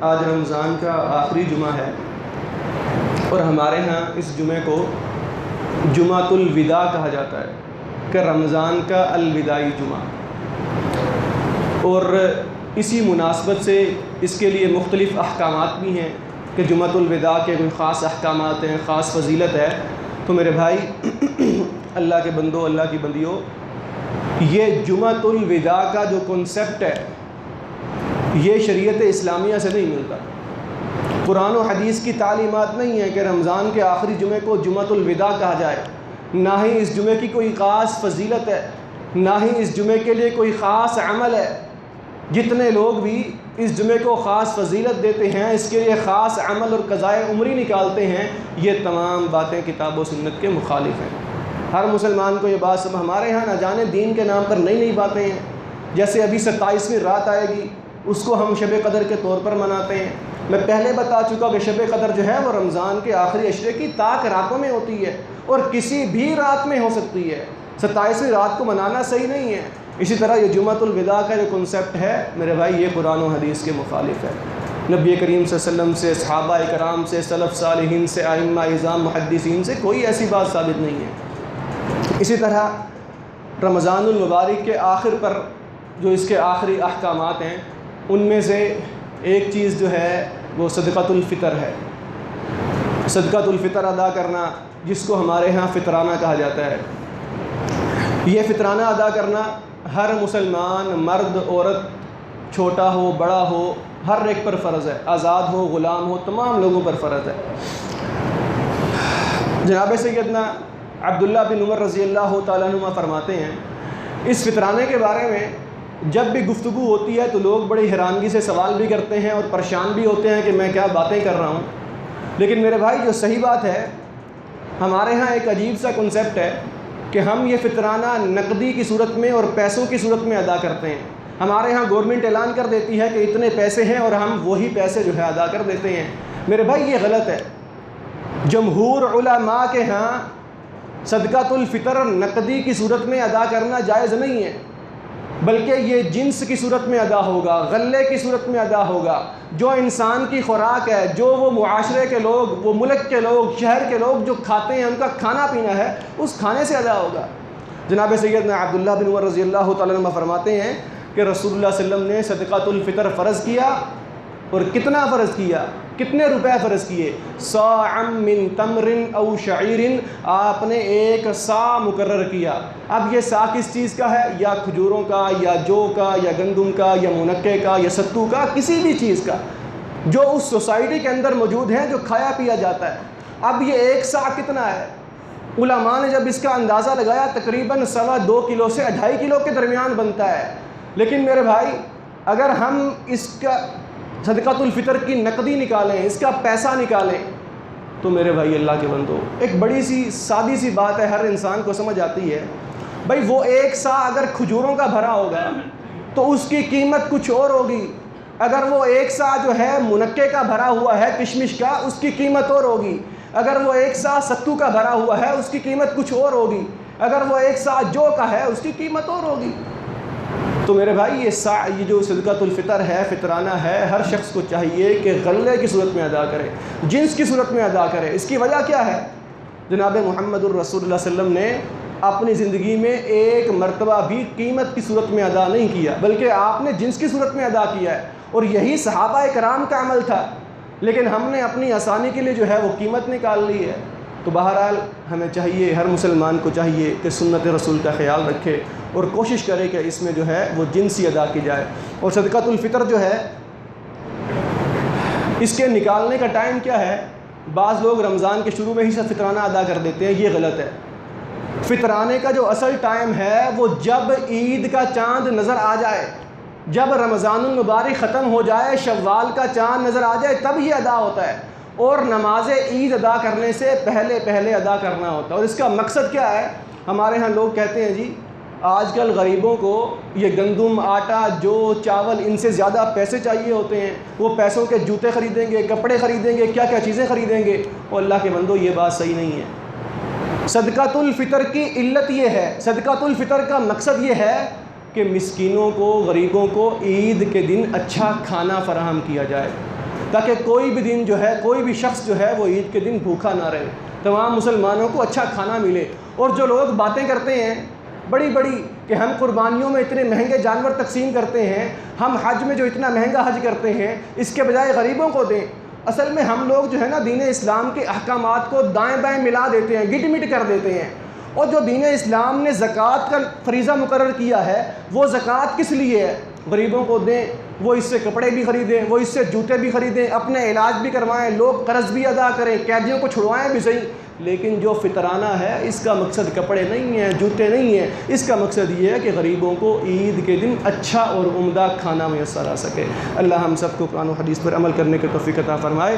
آج رمضان کا آخری جمعہ ہے اور ہمارے ہاں اس جمعے کو جمعۃ الوداع کہا جاتا ہے کہ رمضان کا الوداعی جمعہ، اور اسی مناسبت سے اس کے لیے مختلف احکامات بھی ہیں کہ جمعۃ الوداع کے کوئی خاص احکامات ہیں، خاص فضیلت ہے۔ تو میرے بھائی، اللہ کے بندو، اللہ کی بندیوں، یہ جمعۃ الوداع کا جو کنسپٹ ہے یہ شریعت اسلامیہ سے نہیں ملتا۔ قرآن و حدیث کی تعلیمات نہیں ہے کہ رمضان کے آخری جمعے کو جمعۃ الوداع کہا جائے، نہ ہی اس جمعے کی کوئی خاص فضیلت ہے، نہ ہی اس جمعے کے لیے کوئی خاص عمل ہے۔ جتنے لوگ بھی اس جمعے کو خاص فضیلت دیتے ہیں، اس کے لیے خاص عمل اور قضائے عمری نکالتے ہیں، یہ تمام باتیں کتاب و سنت کے مخالف ہیں۔ ہر مسلمان کو یہ بات ہمارے ہاں نہ جانے دین کے نام پر نئی نئی باتیں ہیں، جیسے ابھی 27ویں رات آئے گی، اس کو ہم شب قدر کے طور پر مناتے ہیں۔ میں پہلے بتا چکا کہ شب قدر جو ہے وہ رمضان کے آخری عشرے کی طاق راتوں میں ہوتی ہے اور کسی بھی رات میں ہو سکتی ہے۔ 27ویں رات کو منانا صحیح نہیں ہے۔ اسی طرح یہ جمعۃ الوداع کا جو کنسپٹ ہے میرے بھائی، یہ قرآن و حدیث کے مخالف ہے۔ نبی کریم صلی اللہ علیہ وسلم سے، صحابہ کرام سے، سلف صالحین سے، ائمہ اعظام محدثین سے کوئی ایسی بات ثابت نہیں ہے۔ اسی طرح رمضان المبارک کے آخر پر جو اس کے آخری احکامات ہیں، ان میں سے ایک چیز جو ہے وہ صدقۃ الفطر ہے۔ صدقۃ الفطر ادا کرنا، جس کو ہمارے ہاں فطرانہ کہا جاتا ہے۔ یہ فطرانہ ادا کرنا ہر مسلمان، مرد، عورت، چھوٹا ہو، بڑا ہو، ہر ایک پر فرض ہے، آزاد ہو، غلام ہو، تمام لوگوں پر فرض ہے۔ جناب سیدنا عبداللہ بن عمر رضی اللہ تعالیٰ عنہما فرماتے ہیں، اس فطرانے کے بارے میں جب بھی گفتگو ہوتی ہے تو لوگ بڑی حیرانگی سے سوال بھی کرتے ہیں اور پریشان بھی ہوتے ہیں کہ میں کیا باتیں کر رہا ہوں۔ لیکن میرے بھائی، جو صحیح بات ہے، ہمارے ہاں ایک عجیب سا کنسپٹ ہے کہ ہم یہ فطرانہ نقدی کی صورت میں اور پیسوں کی صورت میں ادا کرتے ہیں۔ ہمارے ہاں گورنمنٹ اعلان کر دیتی ہے کہ اتنے پیسے ہیں اور ہم وہی پیسے جو ہے ادا کر دیتے ہیں۔ میرے بھائی، یہ غلط ہے۔ جمہور علماء کے ہاں صدقۃ الفطر نقدی کی صورت میں ادا کرنا جائز نہیں ہے، بلکہ یہ جنس کی صورت میں ادا ہوگا، غلے کی صورت میں ادا ہوگا۔ جو انسان کی خوراک ہے، جو وہ معاشرے کے لوگ، وہ ملک کے لوگ، شہر کے لوگ جو کھاتے ہیں، ان کا کھانا پینا ہے، اس کھانے سے ادا ہوگا۔ جناب سیدنا عبداللہ بن عمر رضی اللہ تعالیٰ عنہ فرماتے ہیں کہ رسول اللہ صلی اللہ علیہ وسلم نے صدقۃ الفطر فرض کیا، اور کتنا فرض کیا؟ کتنے روپے فرض کیے؟ صاع من تمر او شعیر، آپ نے ایک صاع مقرر کیا۔ اب یہ صاع کس چیز کا ہے؟ یا کھجوروں کا، یا جو کا، یا گندم کا، یا منقے کا، یا ستو کا، کسی بھی چیز کا جو اس سوسائٹی کے اندر موجود ہے، جو کھایا پیا جاتا ہے۔ اب یہ ایک صاع کتنا ہے؟ علماء نے جب اس کا اندازہ لگایا تقریباً 2.25 کلو سے 2.5 کلو کے درمیان بنتا ہے۔ لیکن میرے بھائی، اگر ہم اس کا صدقۃ الفطر کی نقدی نکالیں، اس کا پیسہ نکالیں، تو میرے بھائی اللہ کے بندو، ایک بڑی سی سادی سی بات ہے، ہر انسان کو سمجھ آتی ہے۔ بھائی، وہ ایک صاع اگر کھجوروں کا بھرا ہوگا تو اس کی قیمت کچھ اور ہوگی۔ اگر وہ ایک صاع جو ہے منقے کا بھرا ہوا ہے، کشمش کا، اس کی قیمت اور ہوگی۔ اگر وہ ایک صاع ستو کا بھرا ہوا ہے، اس کی قیمت کچھ اور ہوگی۔ اگر وہ ایک صاع جو کا ہے، اس کی قیمت اور ہوگی۔ تو میرے بھائی، یہ جو صدقۃ الفطر ہے، فطرانہ ہے، ہر شخص کو چاہیے کہ غلے کی صورت میں ادا کرے، جنس کی صورت میں ادا کرے۔ اس کی وجہ کیا ہے؟ جناب محمد الرسول اللہ صلی اللہ علیہ وسلم نے اپنی زندگی میں ایک مرتبہ بھی قیمت کی صورت میں ادا نہیں کیا، بلکہ آپ نے جنس کی صورت میں ادا کیا ہے، اور یہی صحابہ کرام کا عمل تھا۔ لیکن ہم نے اپنی آسانی کے لیے جو ہے وہ قیمت نکال لی ہے۔ تو بہرحال ہمیں چاہیے، ہر مسلمان کو چاہیے کہ سنت رسول کا خیال رکھے اور کوشش کرے کہ اس میں جو ہے وہ جنسی ادا کی جائے۔ اور صدقۃ الفطر جو ہے، اس کے نکالنے کا ٹائم کیا ہے؟ بعض لوگ رمضان کے شروع میں ہی سے فطرانہ ادا کر دیتے ہیں، یہ غلط ہے۔ فطرانے کا جو اصل ٹائم ہے وہ جب عید کا چاند نظر آ جائے، جب رمضان المبارک ختم ہو جائے، شوال کا چاند نظر آ جائے، تب یہ ادا ہوتا ہے، اور نماز عید ادا کرنے سے پہلے ادا کرنا ہوتا ہے۔ اور اس کا مقصد کیا ہے؟ ہمارے ہاں لوگ کہتے ہیں جی آج کل غریبوں کو یہ گندم، آٹا، جو، چاول، ان سے زیادہ پیسے چاہیے ہوتے ہیں، وہ پیسوں کے جوتے خریدیں گے، کپڑے خریدیں گے، کیا کیا چیزیں خریدیں گے۔ اور اللہ کے بندو، یہ بات صحیح نہیں ہے۔ صدقۃ الفطر کی علت یہ ہے، صدقۃ الفطر کا مقصد یہ ہے کہ مسکینوں کو، غریبوں کو عید کے دن اچھا کھانا فراہم کیا جائے۔ تاکہ کوئی بھی دن جو ہے، کوئی بھی شخص جو ہے وہ عید کے دن بھوکا نہ رہے، تمام مسلمانوں کو اچھا کھانا ملے۔ اور جو لوگ باتیں کرتے ہیں بڑی بڑی کہ ہم قربانیوں میں اتنے مہنگے جانور تقسیم کرتے ہیں، ہم حج میں جو اتنا مہنگا حج کرتے ہیں اس کے بجائے غریبوں کو دیں، اصل میں ہم لوگ جو ہے نا دین اسلام کے احکامات کو دائیں بائیں ملا دیتے ہیں، گٹ مٹ کر دیتے ہیں۔ اور جو دین اسلام نے زکوٰۃ کا فریضہ مقرر کیا ہے وہ زکوٰۃ کس لیے ہے؟ غریبوں کو دیں، وہ اس سے کپڑے بھی خریدیں، وہ اس سے جوتے بھی خریدیں، اپنے علاج بھی کروائیں، لوگ قرض بھی ادا کریں، قیدیوں کو چھڑوائیں بھی صحیح، لیکن جو فطرانہ ہے اس کا مقصد کپڑے نہیں ہیں، جوتے نہیں ہیں، اس کا مقصد یہ ہے کہ غریبوں کو عید کے دن اچھا اور عمدہ کھانا میسر آ سکے۔ اللہ ہم سب کو قرآن و حدیث پر عمل کرنے کی توفیق عطا فرمائے۔